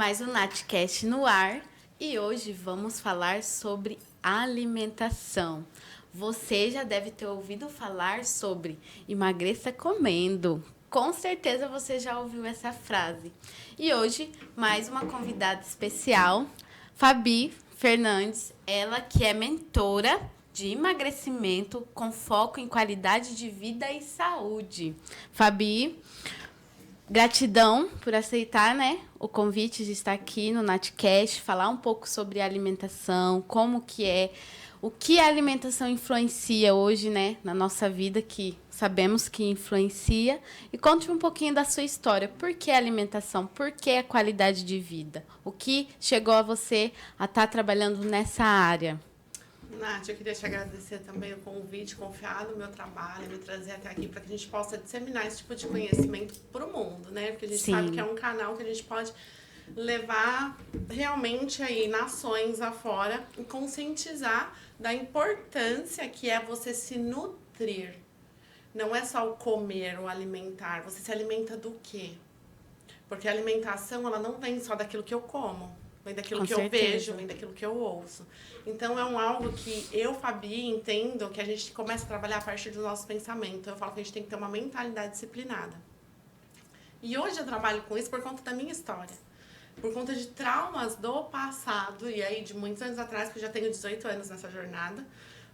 Mais um Natcast no ar e hoje vamos falar sobre alimentação. Você já deve ter ouvido falar sobre emagreça comendo. Com certeza você já ouviu essa frase. E hoje, mais uma convidada especial, Fabi Fernandes, ela que é mentora de emagrecimento com foco em qualidade de vida e saúde. Fabi, gratidão por aceitar, né, o convite de estar aqui no Natcast, falar um pouco sobre alimentação, como que é, o que a alimentação influencia hoje, né, na nossa vida, que sabemos que influencia. E conte um pouquinho da sua história. Por que a alimentação? Por que a qualidade de vida? O que chegou a você a estar trabalhando nessa área? Nath, eu queria te agradecer também o convite, confiar no meu trabalho, me trazer até aqui para que a gente possa disseminar esse tipo de conhecimento para o mundo, né? Porque a gente sabe que é um canal que a gente pode levar realmente aí nações afora e conscientizar da importância que é você se nutrir. Não é só o comer, o alimentar. Você se alimenta do quê? Porque a alimentação, ela não vem só daquilo que eu como. Vem daquilo que eu vejo, vem daquilo que eu ouço. Então, é algo que eu, Fabi, entendo que a gente começa a trabalhar a partir do nosso pensamento. Eu falo que a gente tem que ter uma mentalidade disciplinada. E hoje eu trabalho com isso por conta da minha história. Por conta de traumas do passado, e aí de muitos anos atrás, porque eu já tenho 18 anos nessa jornada.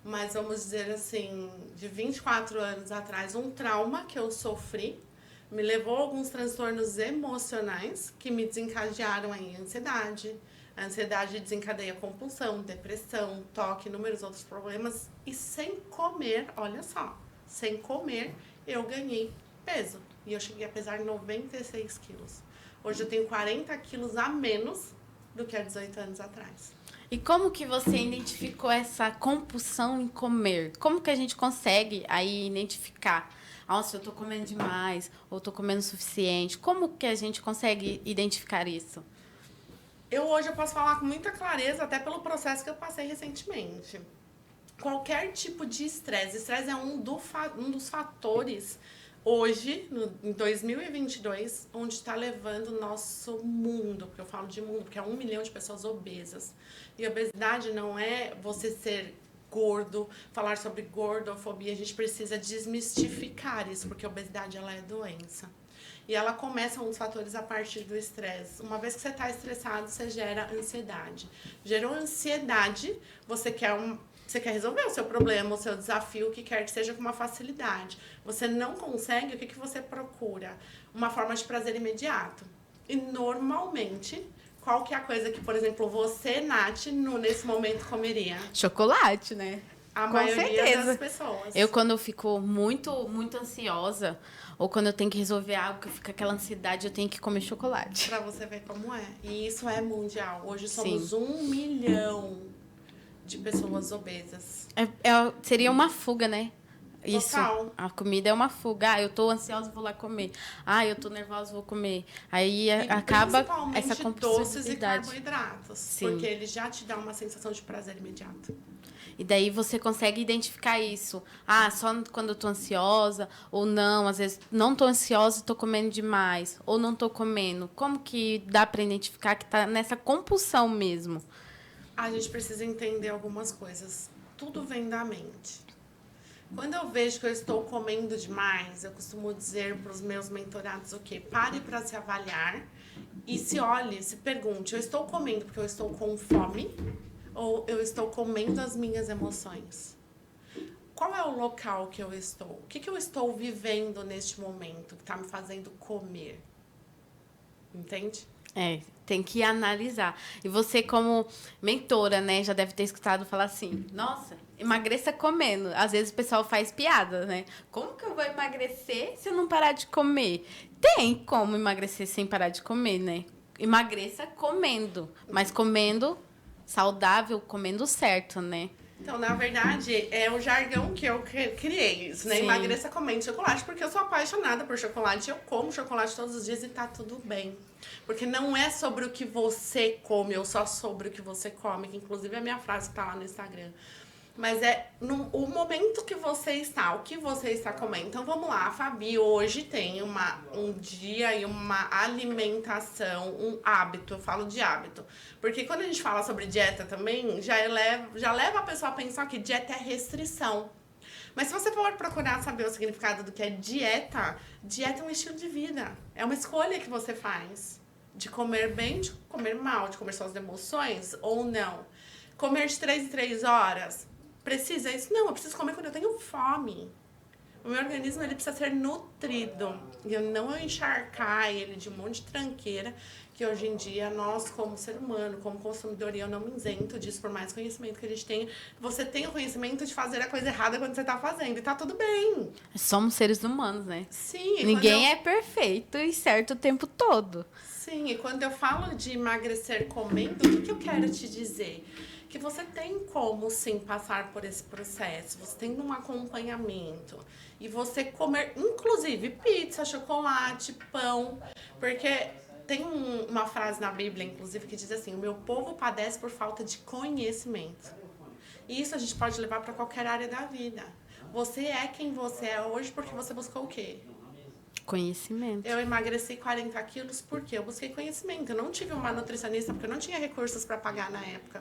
Mas vamos dizer assim, de 24 anos atrás, um trauma que eu sofri me levou a alguns transtornos emocionais que me desencadearam em ansiedade. A ansiedade desencadeia compulsão, depressão, toque, inúmeros outros problemas. E sem comer, olha só, sem comer eu ganhei peso. E eu cheguei a pesar 96 quilos. Hoje eu tenho 40 quilos a menos do que há 18 anos atrás. E como que você identificou essa compulsão em comer? Como que a gente consegue aí identificar? Nossa, eu tô comendo demais, ou tô comendo o suficiente. Como que a gente consegue identificar isso? Hoje eu posso falar com muita clareza, até pelo processo que eu passei recentemente. Qualquer tipo de estresse. Estresse é um dos fatores hoje, em 2022, onde está levando o nosso mundo, porque eu falo de mundo, porque é 1 milhão de pessoas obesas. E obesidade não é você ser gordo, falar sobre gordofobia, a gente precisa desmistificar isso, porque a obesidade ela é doença. E ela começa um dos fatores a partir do estresse. Uma vez que você está estressado, você gera ansiedade. Gerou ansiedade, você quer resolver o seu problema, o seu desafio, o que quer que seja, com uma facilidade. Você não consegue, o que você procura? Uma forma de prazer imediato. E normalmente, qual que é a coisa que, por exemplo, você, Nath, nesse momento comeria? Chocolate, né? A Com maioria certeza. das pessoas. Eu, quando eu fico muito ansiosa, ou quando eu tenho que resolver algo, que eu fico com aquela ansiedade, eu tenho que comer chocolate. Pra você ver como é. E isso é mundial. Hoje somos Sim. 1 milhão de pessoas obesas. Seria uma fuga, né? Isso. Total. A comida é uma fuga. Ah, eu tô ansiosa, vou lá comer. Ah, eu tô nervosa, vou comer. Aí acaba essa Principalmente doces e compulsividade. carboidratos. Sim. Porque ele já te dá uma sensação de prazer imediato. E daí você consegue identificar isso. Ah, só quando eu tô ansiosa, ou não, às vezes não tô ansiosa e tô comendo demais, ou não tô comendo. Como que dá para identificar que tá nessa compulsão mesmo? A gente precisa entender algumas coisas. Tudo vem da mente. Quando eu vejo que eu estou comendo demais, eu costumo dizer para os meus mentorados o quê? Pare para se avaliar e se olhe, se pergunte, eu estou comendo porque eu estou com fome ou eu estou comendo as minhas emoções? Qual é o local que eu estou? O que eu estou vivendo neste momento que está me fazendo comer? Entende? Tem que analisar. E você, como mentora, né, já deve ter escutado falar assim: nossa, emagreça comendo. Às vezes o pessoal faz piada, né? Como que eu vou emagrecer se eu não parar de comer? Tem como emagrecer sem parar de comer, né? Emagreça comendo, mas comendo saudável, comendo certo, né? Então, na verdade, é o jargão que eu criei isso, né? Sim. Emagreça comendo chocolate, porque eu sou apaixonada por chocolate. Eu como chocolate todos os dias e tá tudo bem. Porque não é sobre o que você come, ou só sobre o que você come, que inclusive é a minha frase que tá lá no Instagram. Mas é o momento que você está, o que você está comendo. Então vamos lá, a Fabi hoje tem um dia e uma alimentação, um hábito, eu falo de hábito. Porque quando a gente fala sobre dieta também, já leva a pessoa a pensar que dieta é restrição. Mas se você for procurar saber o significado do que é dieta, dieta é um estilo de vida. É uma escolha que você faz. De comer bem, de comer mal, de comer suas emoções ou não. Comer de 3 em 3 horas. Precisa isso? Não, eu preciso comer quando eu tenho fome. O meu organismo ele precisa ser nutrido. E eu não encharcar ele de um monte de tranqueira, que hoje em dia nós, como ser humano, como consumidor, e eu não me isento disso, por mais conhecimento que a gente tenha, você tem o conhecimento de fazer a coisa errada quando você tá fazendo. E tá tudo bem. Somos seres humanos, né? Sim. Ninguém é perfeito e certo o tempo todo. Sim, e quando eu falo de emagrecer comendo, o que eu quero te dizer? Que você tem como, sim, passar por esse processo. Você tem um acompanhamento. E você comer, inclusive, pizza, chocolate, pão. Porque tem uma frase na Bíblia, inclusive, que diz assim: o meu povo padece por falta de conhecimento. E isso a gente pode levar para qualquer área da vida. Você é quem você é hoje porque você buscou o quê? Conhecimento. Eu emagreci 40 quilos porque eu busquei conhecimento. Eu não tive uma nutricionista porque eu não tinha recursos para pagar na época.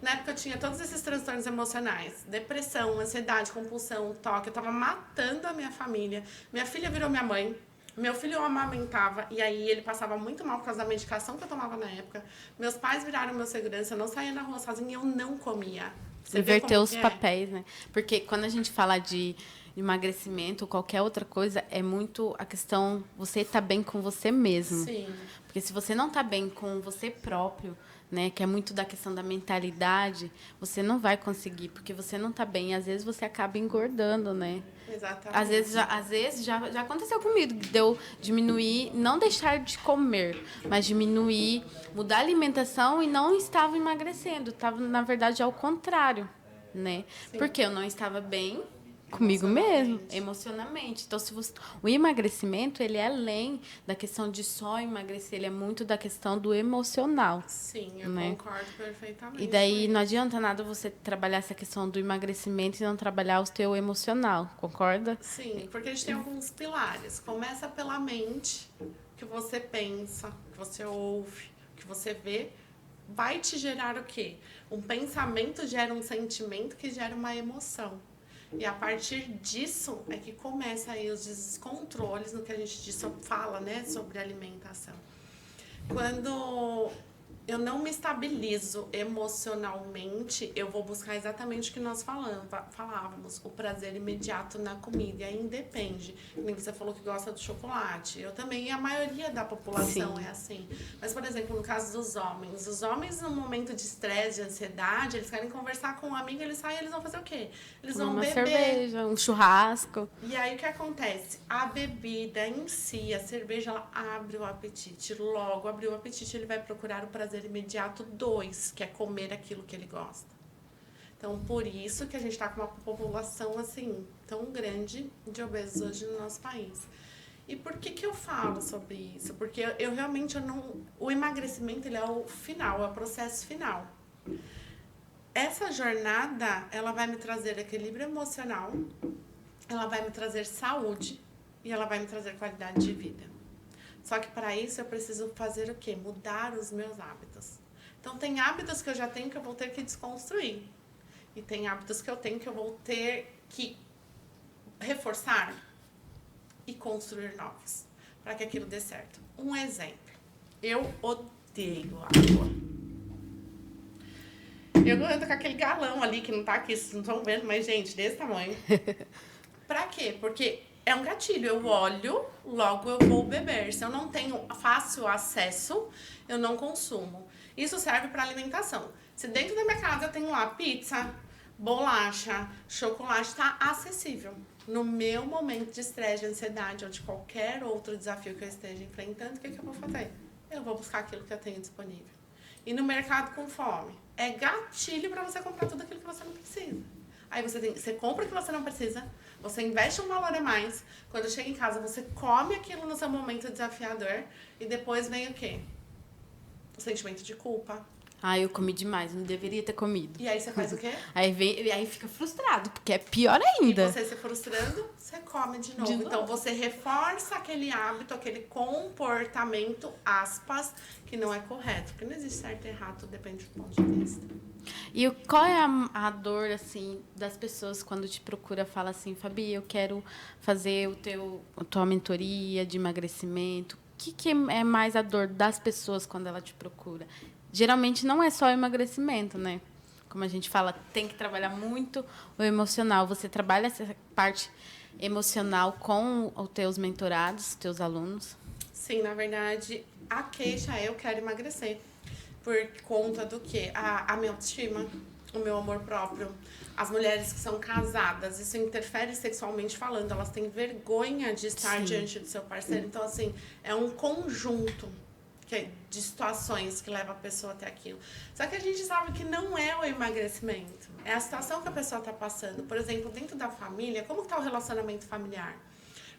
Na época eu tinha todos esses transtornos emocionais. Depressão, ansiedade, compulsão, toque. Eu tava matando a minha família. Minha filha virou minha mãe. Meu filho eu amamentava e aí ele passava muito mal por causa da medicação que eu tomava na época. Meus pais viraram meu segurança. Eu não saía na rua sozinha e eu não comia. Você inverter os papéis, né? Porque quando a gente fala de emagrecimento ou qualquer outra coisa, é muito a questão, você tá bem com você mesmo. Sim. Porque se você não tá bem com você próprio, né, que é muito da questão da mentalidade, você não vai conseguir, porque você não tá bem. Às vezes você acaba engordando, né? Exatamente. Às vezes já aconteceu comigo, de eu diminuir, não deixar de comer, mas diminuir, mudar a alimentação e não estava emagrecendo. Estava, na verdade, ao contrário, né? Sim. Porque eu não estava bem comigo mesmo, emocionalmente. Então, o emagrecimento, ele é além da questão de só emagrecer, ele é muito da questão do emocional. Sim, eu né? concordo perfeitamente. E daí não adianta nada você trabalhar essa questão do emagrecimento e não trabalhar o teu emocional, concorda? Sim, porque a gente tem alguns pilares. Começa pela mente, que você pensa, que você ouve, que você vê, vai te gerar o quê? Um pensamento gera um sentimento que gera uma emoção. E a partir disso é que começa aí os descontroles no que a gente fala, né, sobre alimentação. Quando eu não me estabilizo emocionalmente, eu vou buscar exatamente o que nós falávamos, o prazer imediato na comida. E aí independe. Como você falou que gosta do chocolate. Eu também, e a maioria da população é assim. Mas, por exemplo, no caso dos homens, os homens, no momento de estresse, de ansiedade, eles querem conversar com um amigo, eles saem, eles vão fazer o quê? Eles vão beber. Uma cerveja, um churrasco. E aí o que acontece? A bebida em si, a cerveja, ela abre o apetite. Logo abriu o apetite, ele vai procurar o prazer imediato 2, que é comer aquilo que ele gosta. Então, por isso que a gente está com uma população assim tão grande de obesos hoje no nosso país. E por que eu falo sobre isso? Porque eu realmente não... O emagrecimento, ele é o final, é o processo final. Essa jornada, ela vai me trazer equilíbrio emocional, ela vai me trazer saúde e ela vai me trazer qualidade de vida. Só que para isso eu preciso fazer o quê? Mudar os meus hábitos. Então tem hábitos que eu já tenho que eu vou ter que desconstruir. E tem hábitos que eu tenho que eu vou ter que reforçar e construir novos. Para que aquilo dê certo. Um exemplo. Eu odeio água. Eu ando com aquele galão ali que não tá aqui, vocês não estão vendo, mas gente, desse tamanho. Pra quê? Porque é um gatilho. Eu olho, logo eu vou beber. Se eu não tenho fácil acesso, eu não consumo. Isso serve para alimentação. Se dentro da minha casa eu tenho lá pizza, bolacha, chocolate, tá acessível. No meu momento de estresse, de ansiedade ou de qualquer outro desafio que eu esteja enfrentando, o que eu vou fazer? Eu vou buscar aquilo que eu tenho disponível. E no mercado com fome, é gatilho para você comprar tudo aquilo que você não precisa. Aí você compra o que você não precisa, você investe um valor a mais. Quando chega em casa, você come aquilo no seu momento desafiador. E depois vem o quê? O sentimento de culpa. Ah, eu comi demais, não deveria ter comido. E aí você faz o quê? Aí fica frustrado, porque é pior E ainda. você se frustrando, você come de novo. De novo. Então você reforça aquele hábito, aquele comportamento, aspas, que não é correto. Porque não existe certo e errado, tudo depende do ponto de vista. E qual é a dor, assim, das pessoas quando te procura, fala assim, Fabi, eu quero fazer a tua mentoria de emagrecimento. O que é mais a dor das pessoas quando ela te procura? Geralmente não é só o emagrecimento, né? Como a gente fala, tem que trabalhar muito o emocional. Você trabalha essa parte emocional com os teus mentorados, teus alunos? Sim, na verdade, a queixa é eu quero emagrecer. Por conta do quê? A minha autoestima, o meu amor próprio. As mulheres que são casadas, isso interfere sexualmente falando, elas têm vergonha de estar Sim. diante do seu parceiro. Então, assim, é um conjunto de situações que leva a pessoa até aquilo. Só que a gente sabe que não é o emagrecimento, é a situação que a pessoa está passando. Por exemplo, dentro da família, como está o relacionamento familiar?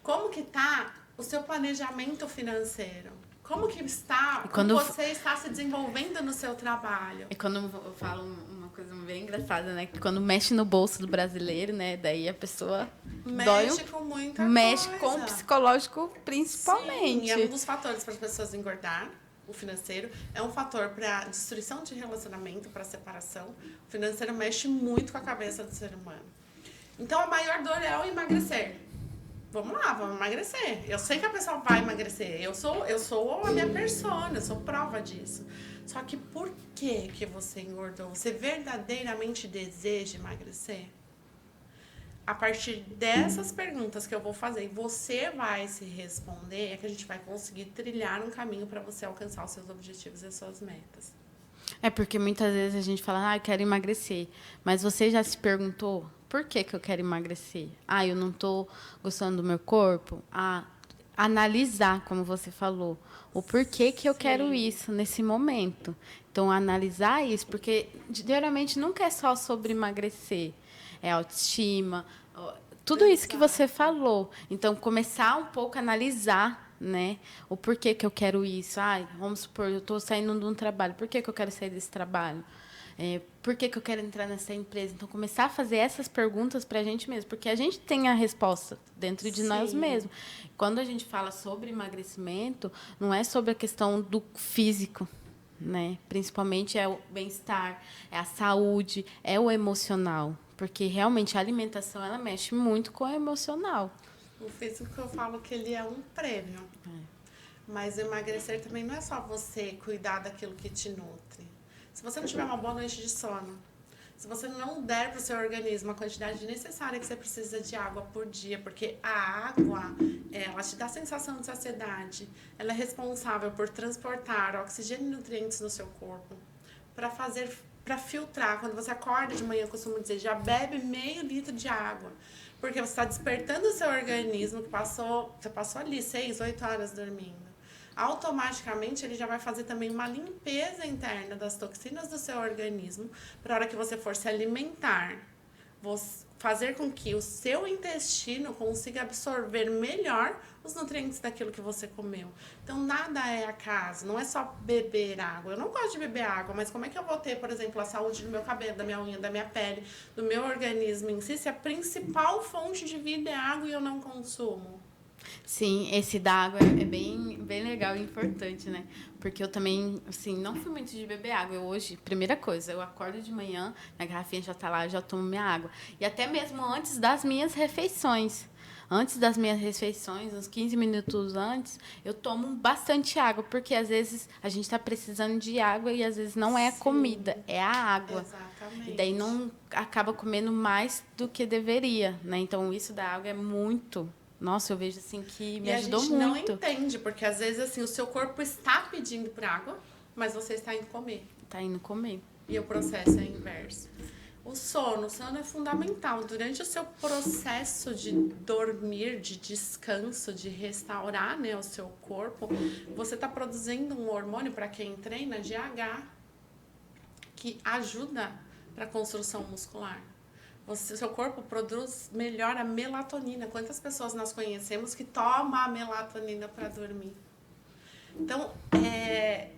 Como que está o seu planejamento financeiro? Como que está, como você está se desenvolvendo no seu trabalho? E quando eu falo uma coisa bem engraçada, né? Que quando mexe no bolso do brasileiro, né? Daí a pessoa mexe com muita mexe coisa. com o psicológico principalmente. Sim, é um dos fatores para as pessoas engordar. O financeiro é um fator para destruição de relacionamento, para separação. O financeiro mexe muito com a cabeça do ser humano. Então a maior dor é o emagrecer. Vamos lá, vamos emagrecer. Eu sei que a pessoa vai emagrecer. Eu sou a minha persona, eu sou prova disso. Só que por que você engordou? Você verdadeiramente deseja emagrecer? A partir dessas perguntas que eu vou fazer e você vai se responder, é que a gente vai conseguir trilhar um caminho para você alcançar os seus objetivos e as suas metas. É porque muitas vezes a gente fala, eu quero emagrecer. Mas você já se perguntou por que eu quero emagrecer? Eu não estou gostando do meu corpo? Analisar, como você falou, o porquê que eu quero isso nesse momento. Então, analisar isso, porque geralmente nunca é só sobre emagrecer. É autoestima, tudo isso que você falou. Então, começar um pouco a analisar, né, o porquê que eu quero isso. Vamos supor, eu estou saindo de um trabalho. Por que eu quero sair desse trabalho? Por que eu quero entrar nessa empresa? Então, começar a fazer essas perguntas para a gente mesmo, porque a gente tem a resposta dentro de nós mesmos. Quando a gente fala sobre emagrecimento, não é sobre a questão do físico, né? Principalmente é o bem-estar, é a saúde, é o emocional, porque realmente a alimentação ela mexe muito com o emocional. O físico eu falo que ele é um prêmio, mas o emagrecer também não é só você cuidar daquilo que te nutre. Se você não tiver uma boa noite de sono, se você não der para o seu organismo a quantidade necessária que você precisa de água por dia, porque a água, ela te dá a sensação de saciedade, ela é responsável por transportar oxigênio e nutrientes no seu corpo, para filtrar. Quando você acorda de manhã, eu costumo dizer, já bebe meio litro de água, porque você está despertando o seu organismo, você passou ali 6, 8 horas dormindo. Automaticamente ele já vai fazer também uma limpeza interna das toxinas do seu organismo para a hora que você for se alimentar, fazer com que o seu intestino consiga absorver melhor os nutrientes daquilo que você comeu. Então nada é acaso, não é só beber água. Eu não gosto de beber água, mas como é que eu vou ter, por exemplo, a saúde do meu cabelo, da minha unha, da minha pele, do meu organismo em si, se a principal fonte de vida é água e eu não consumo? Sim, esse da água é bem legal e importante, né? Porque eu também, assim, não fui muito de beber água. Hoje, primeira coisa, eu acordo de manhã, a garrafinha já tá lá, eu já tomo minha água. E até mesmo antes das minhas refeições. Antes das minhas refeições, uns 15 minutos antes, eu tomo bastante água, porque às vezes a gente está precisando de água e às vezes não é a comida, é a água. Exatamente. E daí não acaba comendo mais do que deveria, né? Então, isso da água é muito... Nossa, eu vejo assim que me ajudou muito. E a gente não entende, porque às vezes assim, o seu corpo está pedindo por água, mas você está indo comer. Está indo comer. E o processo é inverso. O sono é fundamental. Durante o seu processo de dormir, de descanso, de restaurar, né, o seu corpo, você está produzindo um hormônio, para quem treina, GH, que ajuda para a construção muscular. O seu corpo produz melhor a melatonina. Quantas pessoas nós conhecemos que tomam a melatonina para dormir? Então,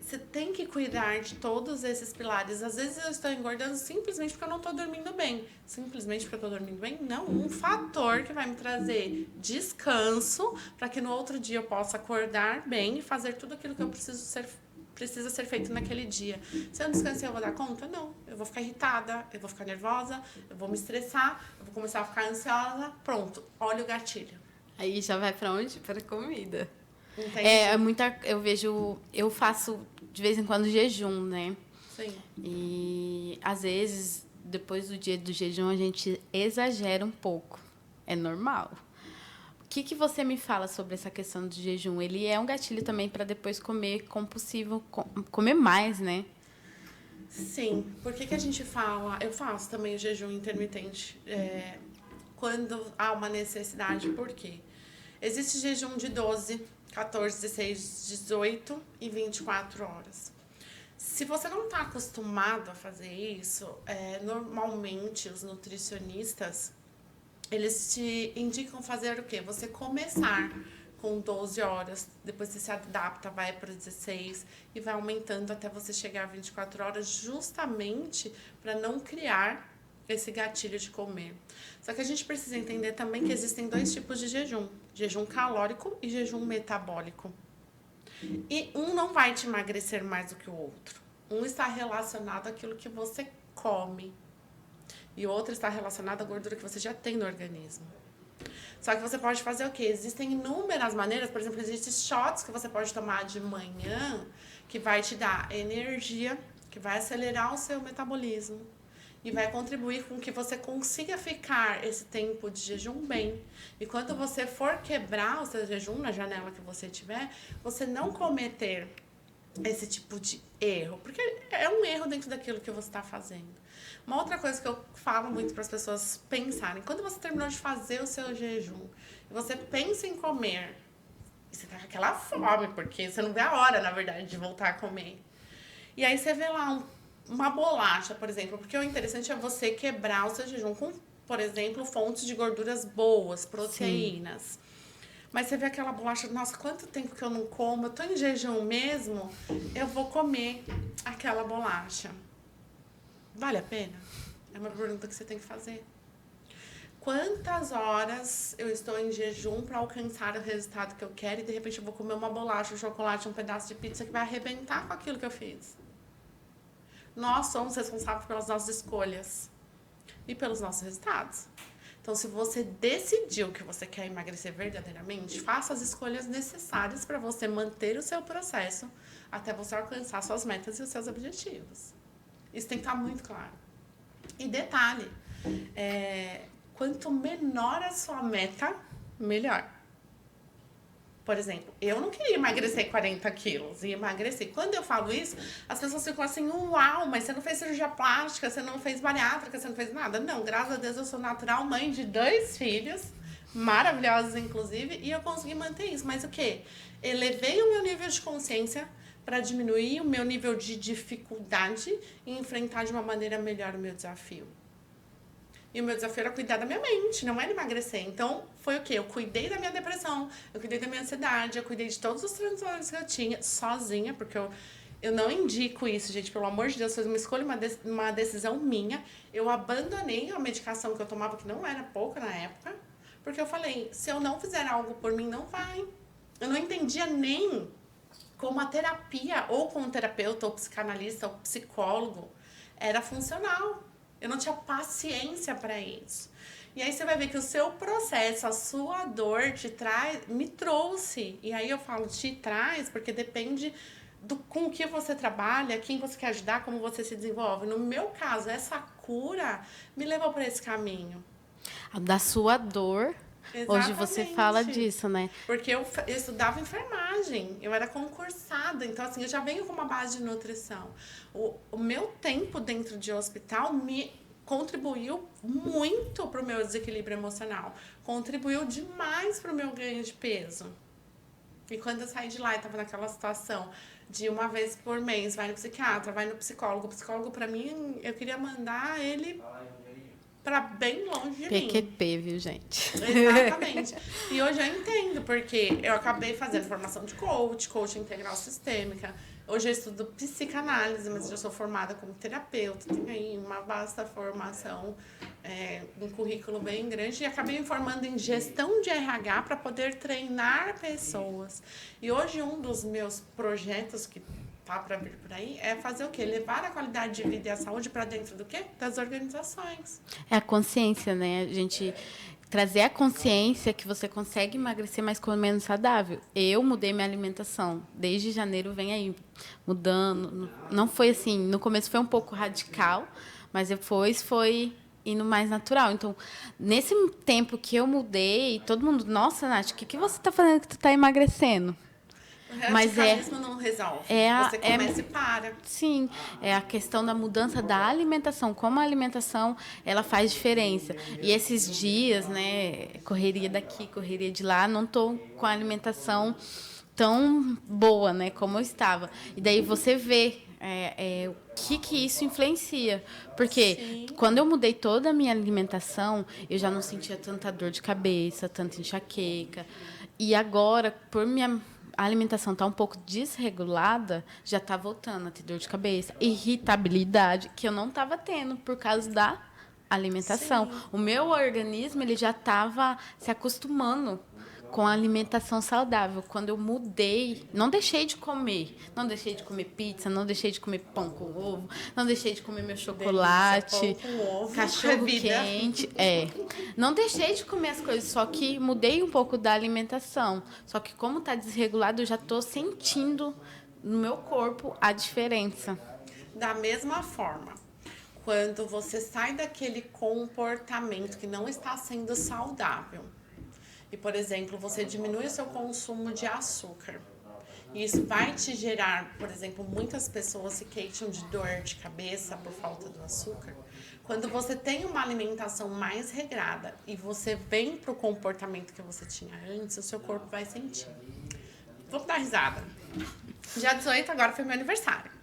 você tem que cuidar de todos esses pilares. Às vezes eu estou engordando simplesmente porque eu não estou dormindo bem. Simplesmente porque eu estou dormindo bem? Não. Um fator que vai me trazer descanso para que no outro dia eu possa acordar bem e fazer tudo aquilo que eu precisa ser feito naquele dia. Se eu não descansei, eu vou dar conta? Não. Eu vou ficar irritada, eu vou ficar nervosa, eu vou me estressar, eu vou começar a ficar ansiosa. Pronto, olha o gatilho. Aí já vai para onde? Para comida. Entendi. Eu faço de vez em quando jejum, né? Sim. E às vezes, depois do dia do jejum, a gente exagera um pouco. É normal. O que você me fala sobre essa questão do jejum? Ele é um gatilho também para depois comer compulsivo, comer mais, né? Sim. Por que a gente fala? Eu faço também o jejum intermitente quando há uma necessidade. Por quê? Existe jejum de 12, 14, 16, 18 e 24 horas. Se você não está acostumado a fazer isso, normalmente os nutricionistas, eles te indicam fazer o quê? Você começar com 12 horas, depois você se adapta, vai para 16 e vai aumentando até você chegar a 24 horas, justamente para não criar esse gatilho de comer. Só que a gente precisa entender também que existem dois tipos de jejum: jejum calórico e jejum metabólico. E um não vai te emagrecer mais do que o outro. Um está relacionado àquilo que você come e o outro está relacionado à gordura que você já tem no organismo. Só que você pode fazer o quê? Existem inúmeras maneiras. Por exemplo, existem shots que você pode tomar de manhã que vai te dar energia, que vai acelerar o seu metabolismo e vai contribuir com que você consiga ficar esse tempo de jejum bem. E quando você for quebrar o seu jejum na janela que você tiver, você não cometer esse tipo de erro, porque é um erro dentro daquilo que você está fazendo. Uma outra coisa que eu falo muito para as pessoas pensarem: quando você terminou de fazer o seu jejum e você pensa em comer, e você tá com aquela fome, porque você não vê a hora, na verdade, de voltar a comer. E aí você vê lá uma bolacha, por exemplo, porque o interessante é você quebrar o seu jejum com, por exemplo, fontes de gorduras boas, proteínas. Sim. Mas você vê aquela bolacha, nossa, quanto tempo que eu não como, eu tô em jejum mesmo, eu vou comer aquela bolacha. Vale a pena? É uma pergunta que você tem que fazer. Quantas horas eu estou em jejum para alcançar o resultado que eu quero e de repente eu vou comer uma bolacha, um chocolate, um pedaço de pizza que vai arrebentar com aquilo que eu fiz? Nós somos responsáveis pelas nossas escolhas e pelos nossos resultados. Então, se você decidiu que você quer emagrecer verdadeiramente, faça as escolhas necessárias para você manter o seu processo até você alcançar suas metas e os seus objetivos. Isso tem que estar muito claro. E detalhe, quanto menor a sua meta, melhor. Por exemplo, eu não queria emagrecer 40 quilos e emagreci. Quando eu falo isso, as pessoas ficam assim: uau, mas você não fez cirurgia plástica, você não fez bariátrica, você não fez nada. Não, graças a Deus eu sou natural, mãe de 2 filhos, maravilhosos inclusive, e eu consegui manter isso. Mas o quê? Elevei o meu nível de consciência para diminuir o meu nível de dificuldade e enfrentar de uma maneira melhor o meu desafio. E o meu desafio era cuidar da minha mente, não era emagrecer. Então, foi o quê? Eu cuidei da minha depressão, eu cuidei da minha ansiedade, eu cuidei de todos os transtornos que eu tinha, sozinha, porque eu não indico isso, gente, pelo amor de Deus, foi uma escolha, uma decisão minha. Eu abandonei a medicação que eu tomava, que não era pouca na época, porque eu falei: se eu não fizer algo por mim, não vai. Eu não entendia nem como a terapia, ou com o terapeuta, ou psicanalista, ou psicólogo, era funcional. Eu não tinha paciência para isso. E aí você vai ver que o seu processo, a sua dor me trouxe. E aí eu falo te traz porque depende com o que você trabalha, quem você quer ajudar, como você se desenvolve. No meu caso, essa cura me levou para esse caminho. Da sua dor. Exatamente. Hoje você fala disso, né? Porque eu estudava enfermagem, eu era concursada, então assim, eu já venho com uma base de nutrição. O meu tempo dentro de hospital me contribuiu muito para o meu desequilíbrio emocional, contribuiu demais para o meu ganho de peso. E quando eu saí de lá e estava naquela situação de uma vez por mês, vai no psiquiatra, vai no psicólogo. O psicólogo, para mim, eu queria mandar ele para bem longe de mim. PQP, viu, gente? Exatamente. E hoje eu entendo, porque eu acabei fazendo formação de coach integral sistêmica. Hoje eu estudo psicanálise, mas eu sou formada como terapeuta. Tenho aí uma vasta formação, um currículo bem grande. E acabei me formando em gestão de RH para poder treinar pessoas. E hoje um dos meus projetos que tá para vir por aí é fazer o quê? Levar a qualidade de vida e a saúde para dentro do quê? Das organizações. É a consciência, né? A gente trazer a consciência que você consegue emagrecer, mas comendo saudável. Eu mudei minha alimentação. Desde janeiro vem aí mudando. Não foi assim, no começo foi um pouco radical, mas depois foi indo mais natural. Então, nesse tempo que eu mudei, todo mundo, nossa, Nath, o que você está fazendo que tu está emagrecendo? O radicalismo não resolve. Você começa e para. Sim, é a questão da mudança da alimentação. Como a alimentação, ela faz diferença. E esses dias, né, correria daqui, correria de lá, não estou com a alimentação tão boa, né, como eu estava. E daí você vê o que isso influencia. Porque Sim. quando eu mudei toda a minha alimentação, eu já não sentia tanta dor de cabeça, tanta enxaqueca. E agora, por minha alimentação está um pouco desregulada, já está voltando a ter dor de cabeça, irritabilidade, que eu não estava tendo por causa da alimentação. Sim. O meu organismo ele já estava se acostumando com a alimentação saudável. Quando eu mudei, não deixei de comer. Não deixei de comer pizza, não deixei de comer pão com ovo, não deixei de comer meu chocolate, Delícia, pão com ovo, cachorro quente. Não deixei de comer as coisas, só que mudei um pouco da alimentação. Só que como está desregulado, eu já estou sentindo no meu corpo a diferença. Da mesma forma, quando você sai daquele comportamento que não está sendo saudável, e, por exemplo, você diminui o seu consumo de açúcar. E isso vai te gerar, por exemplo, muitas pessoas se queixam de dor de cabeça por falta do açúcar. Quando você tem uma alimentação mais regrada e você vem para o comportamento que você tinha antes, o seu corpo vai sentir. Vou dar risada. Dia 18 agora foi meu aniversário.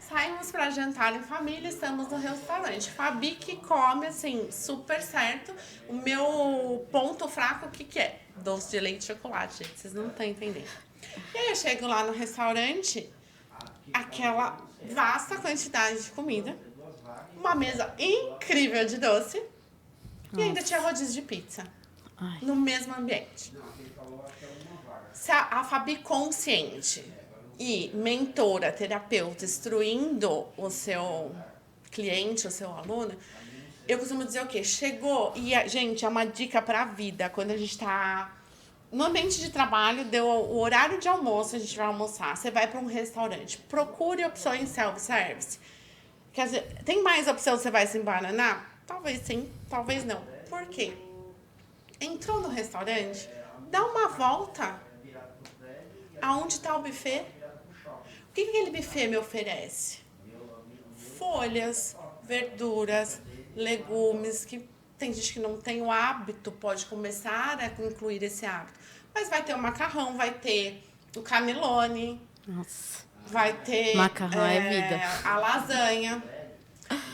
Saímos para jantar em família, estamos no restaurante. Fabi que come, assim, super certo. O meu ponto fraco, o que é? Doce de leite e chocolate, gente. Vocês não estão entendendo. E aí eu chego lá no restaurante, aquela vasta quantidade de comida, uma mesa incrível de doce e ainda tinha rodízio de pizza. Ai. No mesmo ambiente. Se a Fabi consciente e mentora, terapeuta, instruindo o seu cliente, o seu aluno, eu costumo dizer o quê? Chegou, e, gente, é uma dica para a vida, quando a gente está no ambiente de trabalho, deu o horário de almoço, a gente vai almoçar, você vai para um restaurante, procure opções self-service. Quer dizer, tem mais opção, você vai se embananar? Talvez sim, talvez não. Por quê? Entrou no restaurante, dá uma volta aonde está o buffet. O que aquele buffet me oferece? Folhas, verduras, legumes, que tem gente que não tem o hábito, pode começar a incluir esse hábito. Mas vai ter o macarrão, vai ter o cannelloni, Nossa. vai ter Macarrão é vida. a lasanha.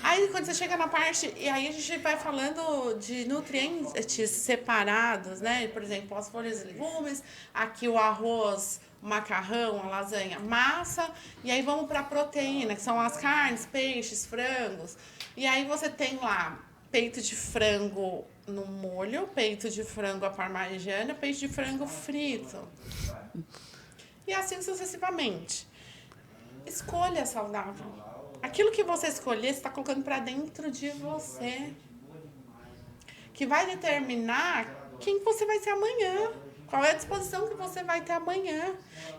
Aí quando você chega na parte, e aí a gente vai falando de nutrientes separados, né? Por exemplo, as folhas e legumes, aqui o arroz, o macarrão, a lasanha, massa, e aí vamos para a proteína, que são as carnes, peixes, frangos. E aí você tem lá peito de frango no molho, peito de frango à parmegiana, peito de frango frito. E assim sucessivamente. Escolha saudável. Aquilo que você escolher, você está colocando para dentro de você. Que vai determinar quem você vai ser amanhã. Qual é a disposição que você vai ter amanhã.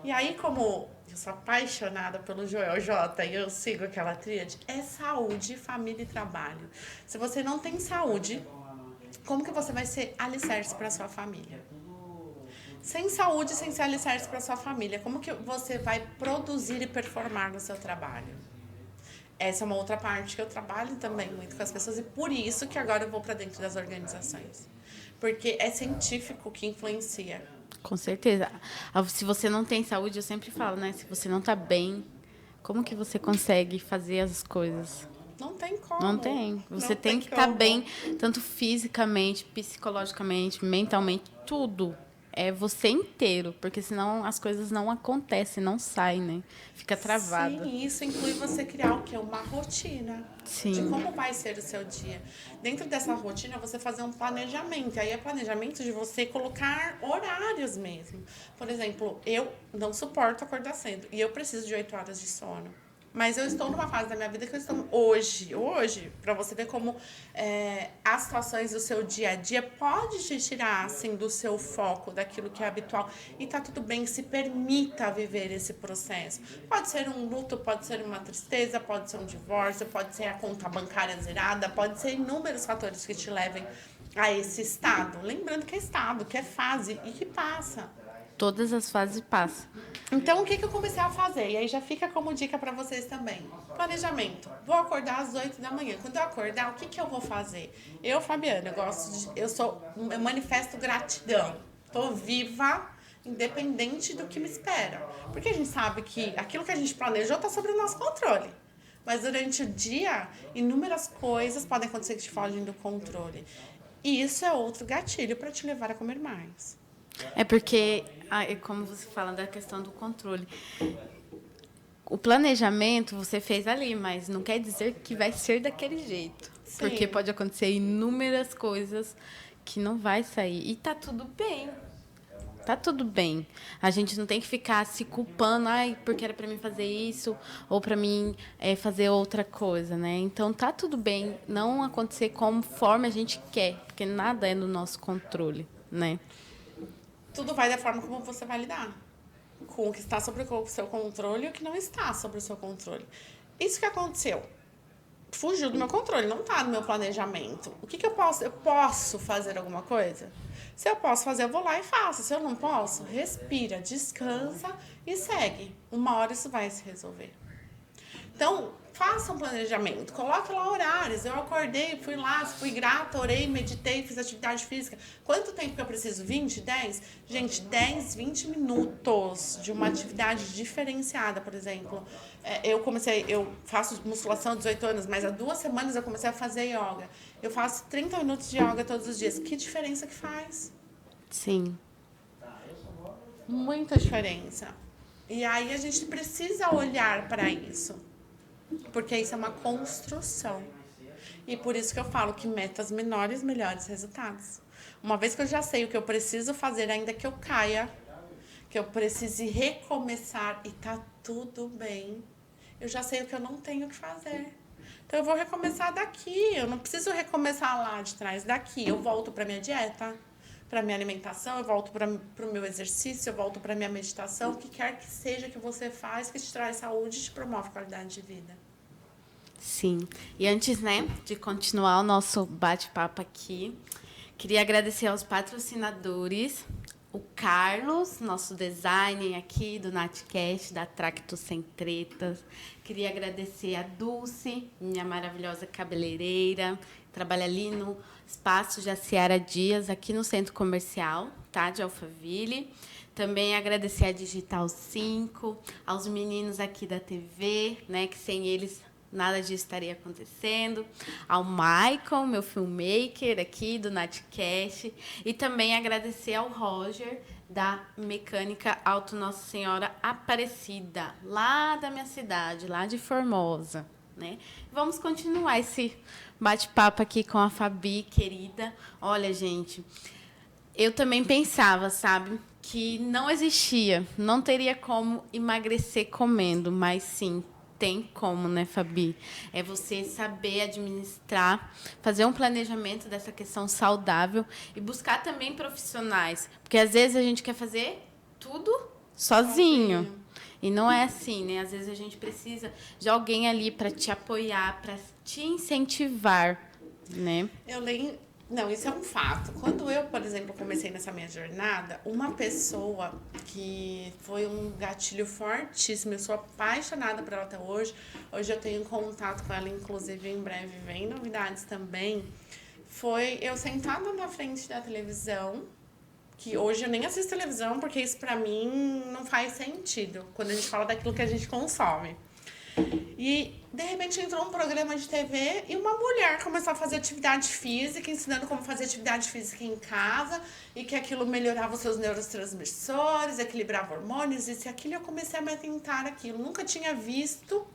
E aí, como eu sou apaixonada pelo Joel J e eu sigo aquela tríade, é saúde, família e trabalho. Se você não tem saúde, como que você vai ser alicerce para sua família? Sem saúde, sem ser alicerce para sua família, como que você vai produzir e performar no seu trabalho? Essa é uma outra parte que eu trabalho também muito com as pessoas e por isso que agora eu vou para dentro das organizações. Porque é científico que influencia. Com certeza. Se você não tem saúde, eu sempre falo, né? Se você não está bem, como que você consegue fazer as coisas? Não tem como. Não tem. Você Não tem que estar bem, tanto fisicamente, psicologicamente, mentalmente, tudo. É você inteiro, porque senão as coisas não acontecem, não saem, né? Fica travada. Sim, isso inclui você criar o quê? Uma rotina de Sim. como vai ser o seu dia. Dentro dessa rotina, você fazer um planejamento. Aí é planejamento de você colocar horários mesmo. Por exemplo, eu não suporto acordar cedo e eu preciso de 8 horas de sono. Mas eu estou numa fase da minha vida que eu estou hoje, para você ver como as situações do seu dia a dia pode te tirar assim do seu foco, daquilo que é habitual. E tá tudo bem, se permita viver esse processo. Pode ser um luto, pode ser uma tristeza, pode ser um divórcio, pode ser a conta bancária zerada, pode ser inúmeros fatores que te levem a esse estado. Lembrando que é estado, que é fase e que passa. Todas as fases passam. Então, o que eu comecei a fazer? E aí já fica como dica para vocês também. Planejamento. Vou acordar às 8 da manhã. Quando eu acordar, o que eu vou fazer? Eu, Fabiana, eu manifesto gratidão. Tô viva, independente do que me espera. Porque a gente sabe que aquilo que a gente planejou está sobre o nosso controle. Mas durante o dia, inúmeras coisas podem acontecer que te fogem do controle. E isso é outro gatilho para te levar a comer mais. É porque, é como você fala da questão do controle. O planejamento você fez ali, mas não quer dizer que vai ser daquele jeito. Sim. Porque pode acontecer inúmeras coisas que não vai sair. E tá tudo bem. Tá tudo bem. A gente não tem que ficar se culpando, porque era para mim fazer isso ou para mim fazer outra coisa, né? Então tá tudo bem não acontecer conforme a gente quer, porque nada é no nosso controle, né? Tudo vai da forma como você vai lidar com o que está sobre o seu controle e o que não está sobre o seu controle. Isso que aconteceu fugiu do meu controle, não está no meu planejamento. O que eu posso? Eu posso fazer alguma coisa? Se eu posso fazer, eu vou lá e faço. Se eu não posso, respira, descansa e segue. Uma hora isso vai se resolver. Então, faça um planejamento, coloque lá horários. Eu acordei, fui lá, fui grata, orei, meditei, fiz atividade física. Quanto tempo que eu preciso? 20, 10? Gente, 10, 20 minutos de uma atividade diferenciada, por exemplo. Eu faço musculação há 18 anos, mas há 2 semanas eu comecei a fazer yoga. Eu faço 30 minutos de yoga todos os dias. Que diferença que faz? Sim. Muita diferença. E aí a gente precisa olhar para isso. Porque isso é uma construção. E por isso que eu falo que metas menores, melhores resultados. Uma vez que eu já sei o que eu preciso fazer, ainda que eu caia, que eu precise recomeçar e tá tudo bem, eu já sei o que eu não tenho que fazer. Então eu vou recomeçar daqui, eu não preciso recomeçar lá de trás, daqui. Eu volto para minha dieta, para minha alimentação, eu volto para o meu exercício, eu volto para minha meditação, o que quer que seja que você faz, que te traz saúde e te promove qualidade de vida. Sim. E antes, né, de continuar o nosso bate-papo aqui, queria agradecer aos patrocinadores, o Carlos, nosso designer aqui do Natcast, da Tracto Sem Tretas. Queria agradecer a Dulce, minha maravilhosa cabeleireira, trabalha ali no Espaço Jaciara Dias, aqui no Centro Comercial, tá, de Alphaville. Também agradecer a Digital 5, aos meninos aqui da TV, né, que sem eles nada disso estaria acontecendo. Ao Michael, meu filmmaker aqui do Natcast. E também agradecer ao Roger, da Mecânica Auto Nossa Senhora Aparecida, lá da minha cidade, lá de Formosa. Né? Vamos continuar esse bate-papo aqui com a Fabi, querida. Olha, gente, eu também pensava, sabe, que não existia, não teria como emagrecer comendo, mas sim, tem como, né, Fabi? É você saber administrar, fazer um planejamento dessa questão saudável e buscar também profissionais. Porque, às vezes, a gente quer fazer tudo sozinho. E não é assim, né? Às vezes, a gente precisa de alguém ali para te apoiar, para te incentivar, né? Não, isso é um fato. Quando eu, por exemplo, comecei nessa minha jornada, uma pessoa que foi um gatilho fortíssimo, eu sou apaixonada por ela até hoje. Hoje eu tenho contato com ela, inclusive em breve vem novidades também. Foi eu sentada na frente da televisão, que hoje eu nem assisto televisão, porque isso pra mim não faz sentido, quando a gente fala daquilo que a gente consome. E, de repente, entrou um programa de TV e uma mulher começou a fazer atividade física, ensinando como fazer atividade física em casa, e que aquilo melhorava os seus neurotransmissores, equilibrava hormônios, isso e aquilo. E eu comecei a me atentar aquilo. Nunca tinha visto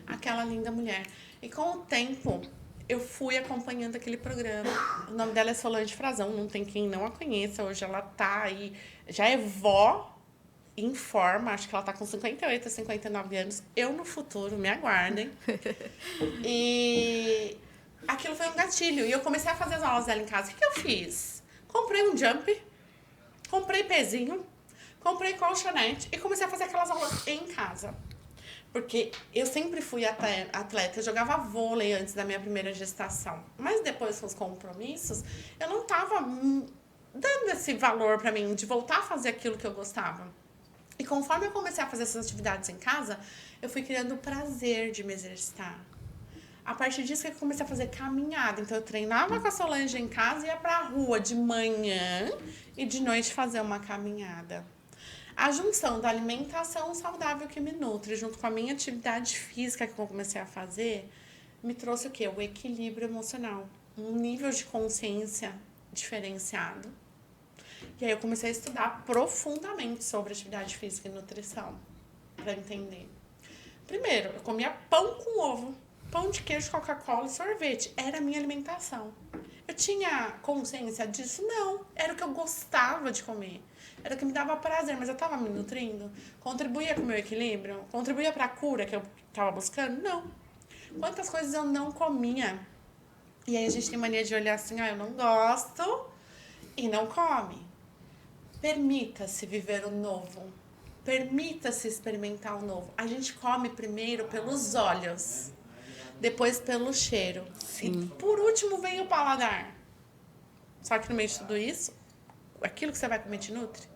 aquela linda mulher. E com o tempo, eu fui acompanhando aquele programa. O nome dela é Solange Frazão, não tem quem não a conheça. Hoje ela tá aí, já é vó em forma, acho que ela tá com 58, 59 anos. Eu no futuro, me aguardem. E aquilo foi um gatilho. E eu comecei a fazer as aulas dela em casa. O que eu fiz? Comprei um jump, comprei pezinho, comprei colchonete e comecei a fazer aquelas aulas em casa. Porque eu sempre fui atleta, eu jogava vôlei antes da minha primeira gestação. Mas depois com os compromissos, eu não tava dando esse valor pra mim de voltar a fazer aquilo que eu gostava. E conforme eu comecei a fazer essas atividades em casa, eu fui criando o prazer de me exercitar. A partir disso que eu comecei a fazer caminhada. Então eu treinava com a Solange em casa e ia pra rua de manhã e de noite fazer uma caminhada. A junção da alimentação saudável que me nutre, junto com a minha atividade física que eu comecei a fazer, me trouxe o quê? O equilíbrio emocional. Um nível de consciência diferenciado. E aí eu comecei a estudar profundamente sobre atividade física e nutrição, para entender. Primeiro, eu comia pão com ovo, pão de queijo, Coca-Cola e sorvete. Era a minha alimentação. Eu tinha consciência disso? Não. Era o que eu gostava de comer. Era o que me dava prazer, mas eu estava me nutrindo? Contribuía com o meu equilíbrio? Contribuía para a cura que eu estava buscando? Não. Quantas coisas eu não comia? E aí a gente tem mania de olhar assim, eu não gosto e não come. Permita-se viver o novo. Permita-se experimentar o novo. A gente come primeiro pelos olhos, depois pelo cheiro. Sim. E por último vem o paladar. Só que no meio de tudo isso, aquilo que você vai comer te nutre.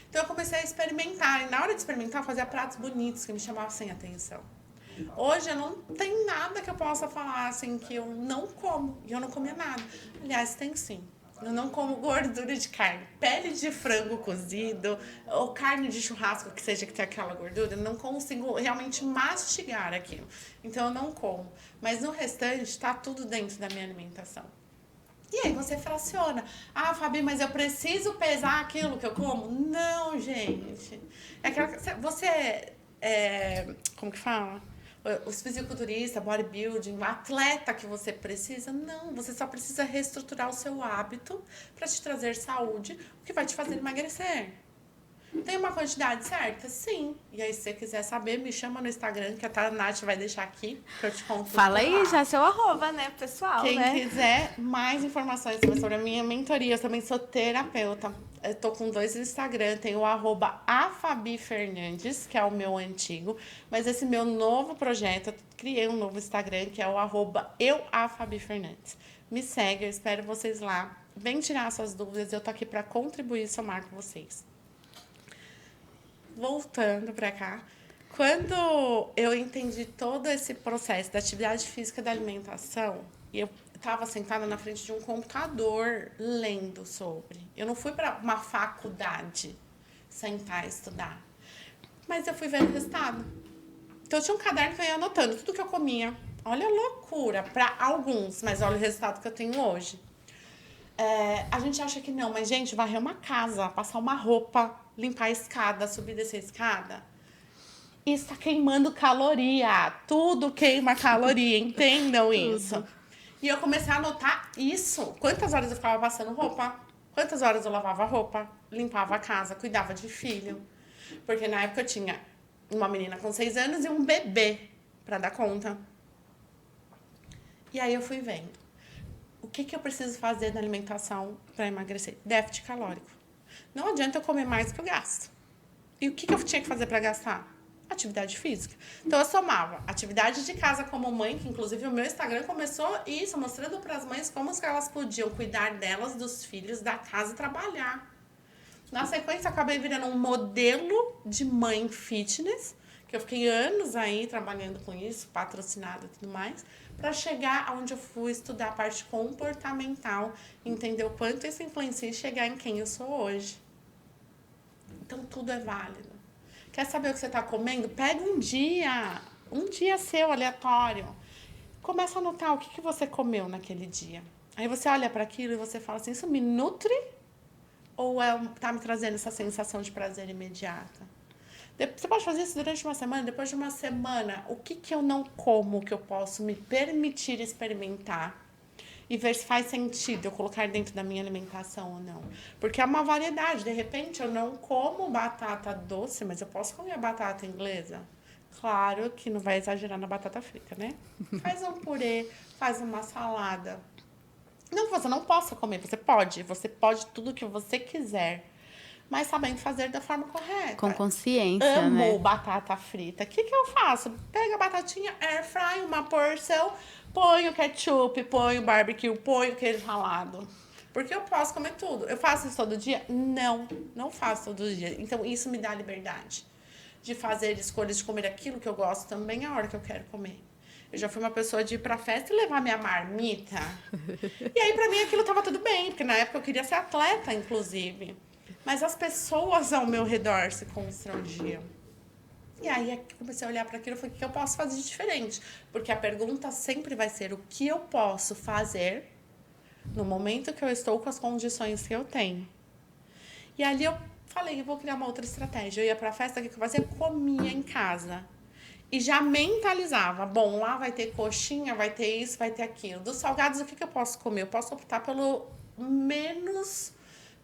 Então eu comecei a experimentar. E na hora de experimentar, eu fazia pratos bonitos que me chamavam sem atenção. Hoje eu não tenho nada que eu possa falar assim que eu não como. E eu não comia nada. Aliás, tem sim. Eu não como gordura de carne. Pele de frango cozido ou carne de churrasco, que seja que tenha aquela gordura, eu não consigo realmente mastigar aquilo. Então eu não como. Mas no restante está tudo dentro da minha alimentação. E aí você fraciona. Ah, Fabi, mas eu preciso pesar aquilo que eu como? Não, gente. É aquela, você como que fala? Os fisiculturistas, bodybuilding, o atleta que você precisa, não. Você só precisa reestruturar o seu hábito para te trazer saúde, o que vai te fazer emagrecer. Tem uma quantidade certa? Sim. E aí, se você quiser saber, me chama no Instagram, que a Nath vai deixar aqui, que eu te conto. Fala aí já seu arroba, né, pessoal? Quem né? quiser mais informações sobre a minha mentoria, eu também sou terapeuta. Eu tô com 2 Instagram, tem o @afabifernandes, que é o meu antigo, mas esse meu novo projeto, eu criei um novo Instagram, que é o @euafabifernandes. Me segue, eu espero vocês lá. Vem tirar suas dúvidas, eu tô aqui para contribuir e somar com vocês. Voltando para cá, quando eu entendi todo esse processo da atividade física da alimentação, e eu estava sentada na frente de um computador lendo sobre. Eu não fui para uma faculdade sentar e estudar, mas eu fui vendo o resultado. Então eu tinha um caderno que eu ia anotando tudo que eu comia. Olha a loucura para alguns, mas olha o resultado que eu tenho hoje. A gente acha que não, mas, gente, varrer uma casa, passar uma roupa, limpar a escada, subir e descer a escada, isso tá queimando caloria. Tudo queima caloria, entendam isso. E eu comecei a anotar isso. Quantas horas eu ficava passando roupa? Quantas horas eu lavava roupa? Limpava a casa, cuidava de filho. Porque na época eu tinha uma menina com 6 anos e um bebê para dar conta. E aí eu fui vendo. O que eu preciso fazer na alimentação para emagrecer? Déficit calórico. Não adianta eu comer mais que eu gasto. E o que eu tinha que fazer para gastar? Atividade física. Então eu somava atividade de casa como mãe, que inclusive o meu Instagram começou isso, mostrando para as mães como elas podiam cuidar delas, dos filhos, da casa e trabalhar. Na sequência, eu acabei virando um modelo de mãe fitness, que eu fiquei anos aí trabalhando com isso, patrocinada e tudo mais, para chegar aonde eu fui estudar a parte comportamental, entender o quanto isso influencia e chegar em quem eu sou hoje. Então, tudo é válido. Quer saber o que você está comendo? Pega um dia seu aleatório. Começa a anotar o que você comeu naquele dia. Aí você olha para aquilo e você fala assim, isso me nutre ou tá me trazendo essa sensação de prazer imediata? Você pode fazer isso durante uma semana, depois de uma semana, o que eu não como que eu posso me permitir experimentar e ver se faz sentido eu colocar dentro da minha alimentação ou não. Porque é uma variedade. De repente, eu não como batata doce, mas eu posso comer a batata inglesa. Claro que não vai exagerar na batata frita, né? Faz um purê, faz uma salada. Não que você não possa comer, você pode tudo que você quiser, mas sabendo fazer da forma correta. Com consciência, Amo né? batata frita. O que eu faço? Pega a batatinha, air fry, uma porção, ponho ketchup, ponho barbecue, ponho queijo ralado. Porque eu posso comer tudo. Eu faço isso todo dia? Não faço todo dia. Então, isso me dá liberdade de fazer escolhas de comer aquilo que eu gosto também a hora que eu quero comer. Eu já fui uma pessoa de ir pra festa e levar minha marmita. E aí, pra mim, aquilo tava tudo bem, porque na época eu queria ser atleta, inclusive. Mas as pessoas ao meu redor se constrangiam. E aí, eu comecei a olhar para aquilo e falei, o que eu posso fazer de diferente? Porque a pergunta sempre vai ser, o que eu posso fazer no momento que eu estou com as condições que eu tenho? E ali eu falei, eu vou criar uma outra estratégia. Eu ia pra festa, o que eu fazia? Comia em casa. E já mentalizava, bom, lá vai ter coxinha, vai ter isso, vai ter aquilo. Dos salgados, o que eu posso comer? Eu posso optar pelo menos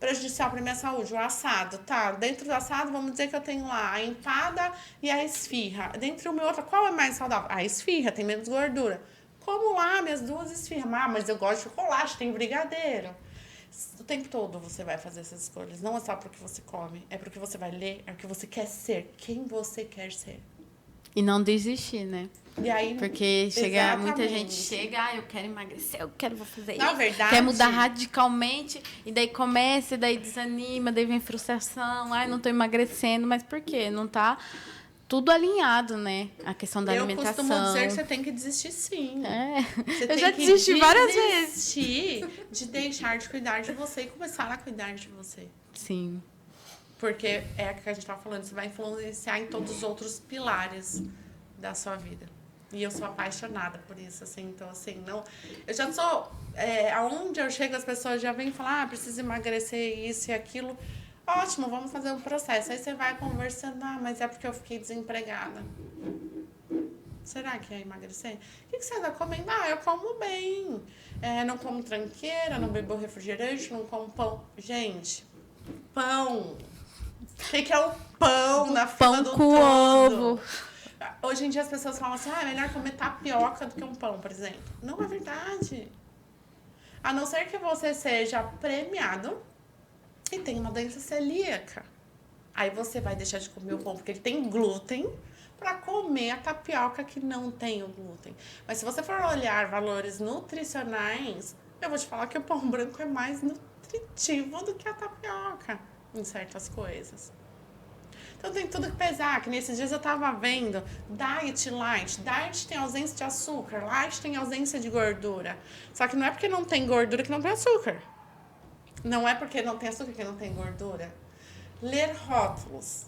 prejudicial para minha saúde, o assado, tá? Dentro do assado, vamos dizer que eu tenho lá a empada e a esfirra. Dentre uma e outra, qual é mais saudável? A esfirra, tem menos gordura. Como lá, minhas duas esfirras. Ah, mas eu gosto de chocolate, tem brigadeiro. O tempo todo você vai fazer essas escolhas. Não é só porque você come, é porque você vai ler, é porque você quer ser, quem você quer ser. E não desistir, né? E aí, porque muita gente exatamente. chega, eu quero emagrecer, vou fazer Na isso. verdade, Quer mudar radicalmente, e daí começa, e daí desanima, daí vem frustração, não tô emagrecendo, mas por quê? Não tá tudo alinhado, né? A questão da alimentação. Eu costumo dizer que você tem que desistir, sim. Eu já desisti várias vezes. Desistir de deixar de cuidar de você e começar a cuidar de você. Sim. Porque é o que a gente estava falando, você vai influenciar em todos os outros pilares da sua vida. E eu sou apaixonada por isso, assim, então, assim, não... Eu já sou... aonde eu chego, as pessoas já vêm falar, preciso emagrecer isso e aquilo. Ótimo, vamos fazer um processo. Aí você vai conversando, mas é porque eu fiquei desempregada. Será que é emagrecer? O que você anda comendo? Eu como bem. Não como tranqueira, não bebo refrigerante, não como pão. Gente, pão... O que é o pão na fila do com todo? ovo. Hoje em dia as pessoas falam assim, é melhor comer tapioca do que um pão, por exemplo. Não é verdade. A não ser que você seja premiado e tenha uma doença celíaca. Aí você vai deixar de comer o pão porque ele tem glúten para comer a tapioca que não tem o glúten. Mas se você for olhar valores nutricionais, eu vou te falar que o pão branco é mais nutritivo do que a tapioca em certas coisas. Então tem tudo que pesar, que nesses dias eu tava vendo diet light. Diet tem ausência de açúcar, light tem ausência de gordura. Só que não é porque não tem gordura que não tem açúcar. Não é porque não tem açúcar que não tem gordura. Ler rótulos.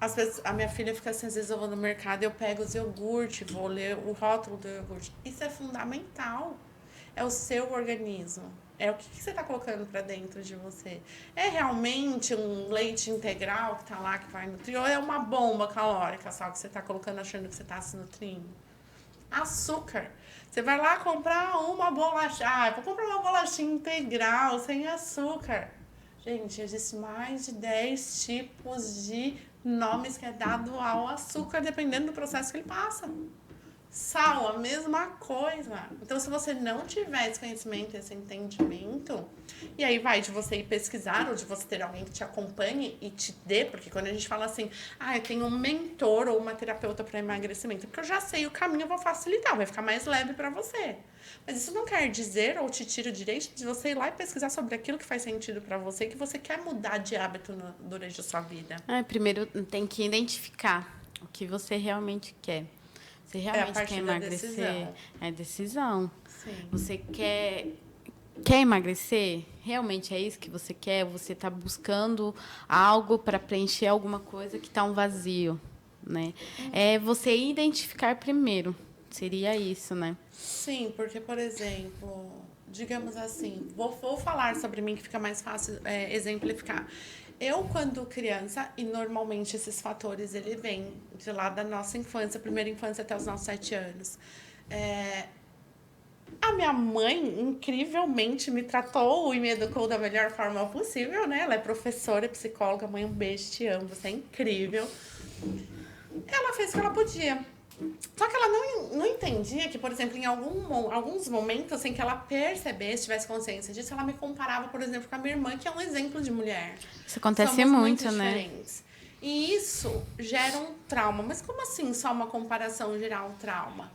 Às vezes a minha filha fica assim, às vezes eu vou no mercado e eu pego os iogurte, vou ler o rótulo do iogurte. Isso é fundamental. É o seu organismo. É o que você está colocando para dentro de você. É realmente um leite integral que está lá, que vai nutrir? Ou é uma bomba calórica só que você está colocando achando que você está se nutrindo? Açúcar. Você vai lá comprar uma bolacha. Eu vou comprar uma bolachinha integral, sem açúcar. Gente, existe mais de 10 tipos de nomes que é dado ao açúcar, dependendo do processo que ele passa. Sal, a mesma coisa. Então, se você não tiver esse conhecimento, esse entendimento, e aí vai de você ir pesquisar ou de você ter alguém que te acompanhe e te dê, porque quando a gente fala assim, eu tenho um mentor ou uma terapeuta para emagrecimento, porque eu já sei o caminho, eu vou facilitar, vai ficar mais leve para você. Mas isso não quer dizer ou te tira o direito de você ir lá e pesquisar sobre aquilo que faz sentido para você, que você quer mudar de hábito durante a sua vida. Primeiro tem que identificar o que você realmente quer. Você realmente quer emagrecer? É decisão. Sim. Você quer Quer emagrecer? Realmente é isso que você quer? Você está buscando algo para preencher alguma coisa que está um vazio, né? É você identificar primeiro. Seria isso, né? Sim, porque, por exemplo, digamos assim, vou falar sobre mim que fica mais fácil exemplificar. Eu, quando criança, e normalmente esses fatores ele vem de lá da nossa infância, primeira infância até os nossos 7 anos. É, a minha mãe, incrivelmente, me tratou e me educou da melhor forma possível, né? Ela é professora, psicóloga, mãe, um beijo, te amo, você é incrível. Ela fez o que ela podia. Só que ela não entendia que, por exemplo, em alguns momentos em que ela percebesse, tivesse consciência disso, ela me comparava, por exemplo, com a minha irmã, que é um exemplo de mulher. Isso acontece Somos muito muito, né? diferentes. E isso gera um trauma. Mas como assim só uma comparação gerar um trauma?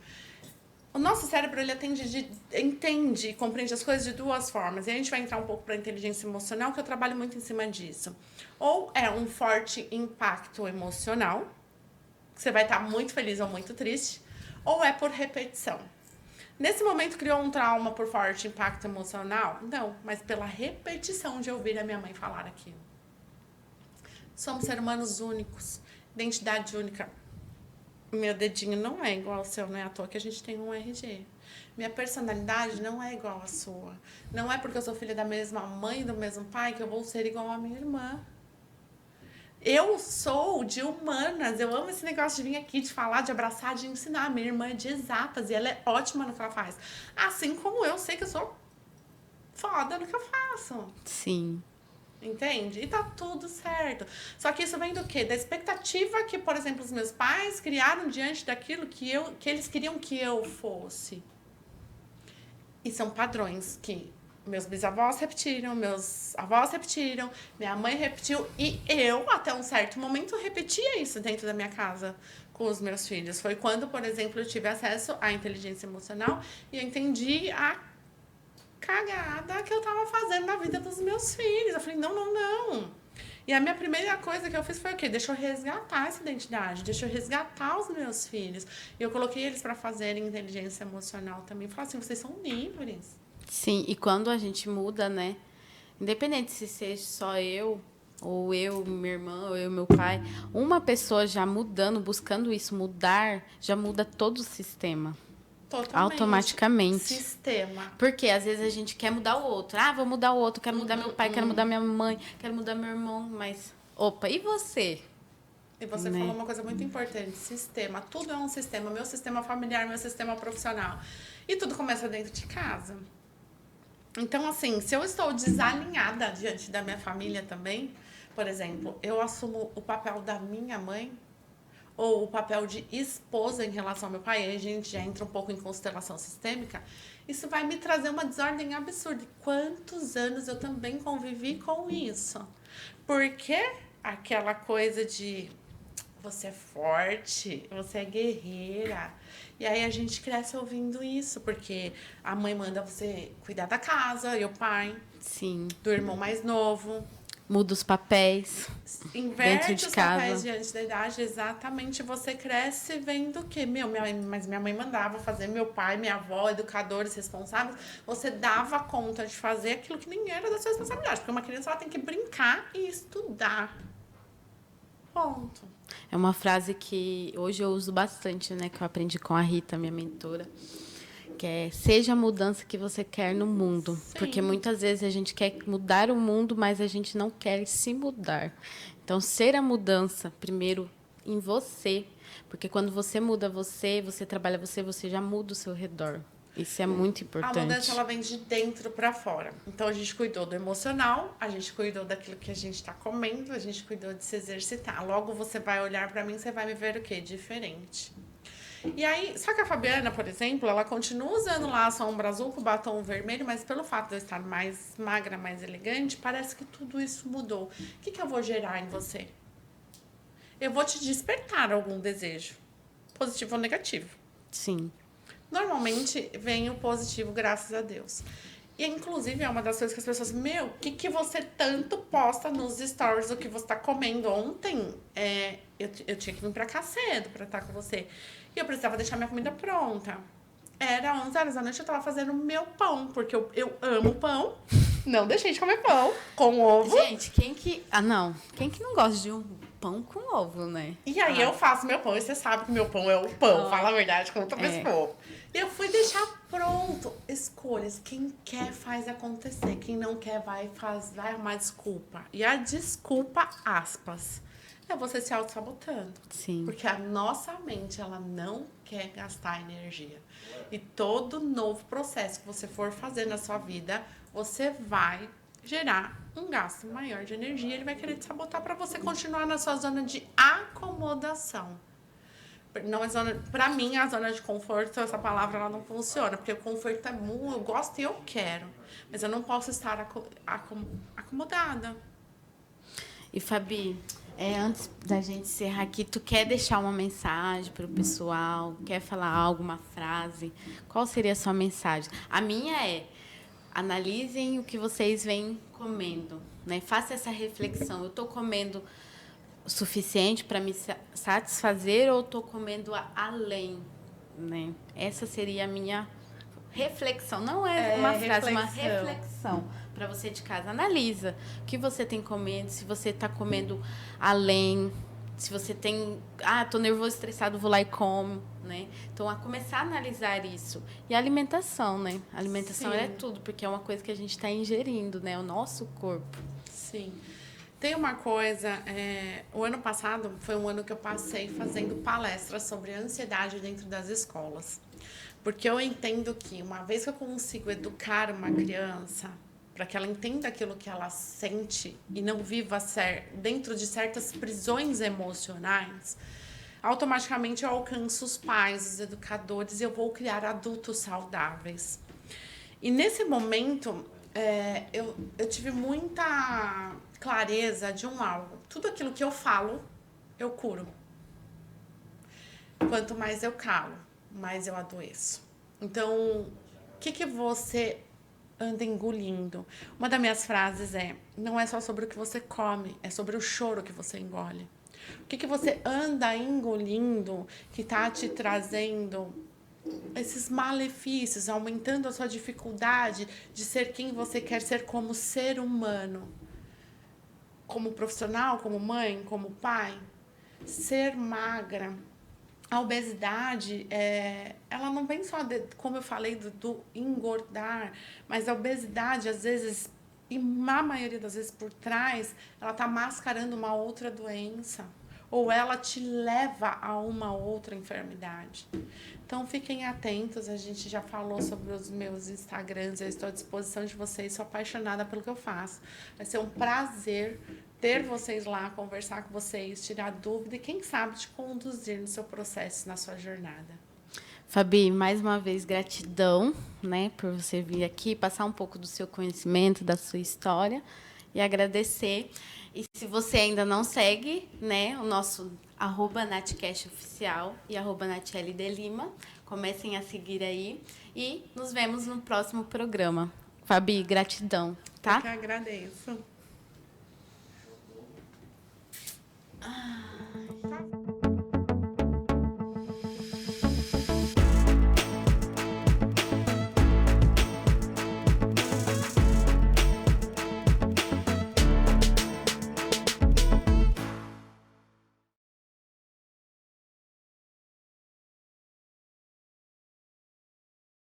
O nosso cérebro ele entende e compreende as coisas de duas formas. E a gente vai entrar um pouco para a inteligência emocional, que eu trabalho muito em cima disso. Ou é um forte impacto emocional, que você vai estar muito feliz ou muito triste, ou é por repetição. Nesse momento criou um trauma por forte impacto emocional? Não, mas pela repetição de ouvir a minha mãe falar aquilo. Somos seres humanos únicos, identidade única. Meu dedinho não é igual ao seu, não é à toa que a gente tem um RG. Minha personalidade não é igual à sua. Não é porque eu sou filha da mesma mãe e do mesmo pai que eu vou ser igual à minha irmã. Eu sou de humanas, eu amo esse negócio de vir aqui, de falar, de abraçar, de ensinar. Minha irmã é de exatas e ela é ótima no que ela faz. Assim como eu sei que eu sou foda no que eu faço. Sim. Entende? E tá tudo certo. Só que isso vem do quê? Da expectativa que, por exemplo, os meus pais criaram diante daquilo que eles queriam que eu fosse. E são padrões que meus bisavós repetiram, meus avós repetiram, minha mãe repetiu e eu, até um certo momento, repetia isso dentro da minha casa com os meus filhos. Foi quando, por exemplo, eu tive acesso à inteligência emocional e eu entendi a cagada que eu tava fazendo na vida dos meus filhos. Eu falei, não, não, não. E a minha primeira coisa que eu fiz foi o quê? Deixa eu resgatar essa identidade, deixa eu resgatar os meus filhos. E eu coloquei eles para fazerem inteligência emocional também. Falei assim, vocês são livres. Sim, e quando a gente muda, né? Independente se seja só eu, ou eu, minha irmã, ou eu, meu pai, uma pessoa já mudando, buscando isso, mudar, já muda todo o sistema. Totalmente. Automaticamente. Sistema. Porque às vezes a gente quer mudar o outro. Ah, vou mudar o outro, quero mudar meu pai, quero mudar minha mãe, quero mudar meu irmão, mas opa, e você? E você Né? falou uma coisa muito importante, sistema. Tudo é um sistema, meu sistema familiar, meu sistema profissional. E tudo começa dentro de casa. Então, assim, se eu estou desalinhada diante da minha família também, por exemplo, eu assumo o papel da minha mãe ou o papel de esposa em relação ao meu pai, aí a gente já entra um pouco em constelação sistêmica, isso vai me trazer uma desordem absurda. E quantos anos eu também convivi com isso? Porque aquela coisa de você é forte, você é guerreira. E aí a gente cresce ouvindo isso, porque a mãe manda você cuidar da casa, e o pai, Sim. do irmão mais novo. Muda os papéis dentro Inverte de os papéis casa. diante da idade, exatamente. Você cresce vendo que, mas minha mãe mandava fazer, meu pai, minha avó, educadores responsáveis, você dava conta de fazer aquilo que nem era da sua responsabilidade. Porque uma criança ela tem que brincar e estudar. Ponto. É uma frase que hoje eu uso bastante, né? Que eu aprendi com a Rita, minha mentora. Que é, seja a mudança que você quer no mundo. Sim. Porque muitas vezes a gente quer mudar o mundo, mas a gente não quer se mudar. Então, ser a mudança primeiro em você. Porque quando você muda você, você trabalha você, você já muda o seu redor. Isso é muito importante. A mudança ela vem de dentro para fora. Então a gente cuidou do emocional, a gente cuidou daquilo que a gente está comendo, a gente cuidou de se exercitar. Logo você vai olhar para mim, você vai me ver o quê? Diferente. E aí, só que a Fabiana, por exemplo, ela continua usando lá a sombra azul com batom vermelho, mas pelo fato de eu estar mais magra, mais elegante, parece que tudo isso mudou. O que eu vou gerar em você? Eu vou te despertar algum desejo, positivo ou negativo. Sim. Normalmente vem o positivo, graças a Deus. E, inclusive, é uma das coisas que as pessoas... Meu, o que você tanto posta nos stories do que você tá comendo? Ontem, eu tinha que vir pra cá cedo pra estar com você. E eu precisava deixar minha comida pronta. Era 11 horas da noite, eu tava fazendo meu pão, porque eu amo pão. Não deixei de comer pão com ovo. Gente, quem que... Ah, não. Quem que não gosta de um pão com ovo, né? E aí eu faço meu pão, e você sabe que meu pão é o pão, fala a verdade, com outra pessoa. E eu fui deixar pronto. Escolhas. Quem quer faz acontecer. Quem não quer vai arrumar desculpa. E a desculpa, aspas, é você se auto-sabotando. Sim. Porque a nossa mente, ela não quer gastar energia. E todo novo processo que você for fazer na sua vida, você vai gerar um gasto maior de energia. Ele vai querer te sabotar para você continuar na sua zona de acomodação. Não é zona, para mim, a zona de conforto, essa palavra ela não funciona, porque o conforto é muito, eu gosto e eu quero, mas eu não posso estar acomodada. E Fabi, antes da gente encerrar aqui, tu quer deixar uma mensagem para o pessoal? Quer falar alguma frase? Qual seria a sua mensagem? A minha é: analisem o que vocês vêm comendo, né? Faça essa reflexão. Eu estou comendo o suficiente para me satisfazer ou estou comendo além, né? Essa seria a minha reflexão. Não é uma frase, uma reflexão para você de casa. Analisa o que você tem comendo, se você está comendo além, se você tem... Ah, estou nervoso, estressado, vou lá e como, né? Então, a começar a analisar isso. E a alimentação, né? A alimentação é tudo, porque é uma coisa que a gente está ingerindo, né? O nosso corpo. Sim. Tem uma coisa, o ano passado foi um ano que eu passei fazendo palestras sobre ansiedade dentro das escolas. Porque eu entendo que uma vez que eu consigo educar uma criança para que ela entenda aquilo que ela sente e não viva dentro de certas prisões emocionais, automaticamente eu alcanço os pais, os educadores, e eu vou criar adultos saudáveis. E nesse momento, eu tive muita clareza de algo. Tudo aquilo que eu falo, eu curo. Quanto mais eu calo, mais eu adoeço. Então, o que você anda engolindo? Uma das minhas frases não é só sobre o que você come, é sobre o choro que você engole. O que você anda engolindo que está te trazendo esses malefícios, aumentando a sua dificuldade de ser quem você quer ser como ser humano? Como profissional, como mãe, como pai? Ser magra. A obesidade, ela não vem só, como eu falei, do engordar, mas a obesidade, às vezes, e na maioria das vezes por trás, ela está mascarando uma outra doença. Ou ela te leva a uma outra enfermidade. Então, fiquem atentos. A gente já falou sobre os meus Instagrams. Eu estou à disposição de vocês. Sou apaixonada pelo que eu faço. Vai ser um prazer ter vocês lá, conversar com vocês, tirar dúvida e, quem sabe, te conduzir no seu processo, na sua jornada. Fabi, mais uma vez, gratidão, né, por você vir aqui, passar um pouco do seu conhecimento, da sua história, e agradecer. E se você ainda não segue, né, o nosso @NatCashOficial e @NatLDelima, comecem a seguir aí e nos vemos no próximo programa. Fabi, gratidão, tá? Eu que agradeço.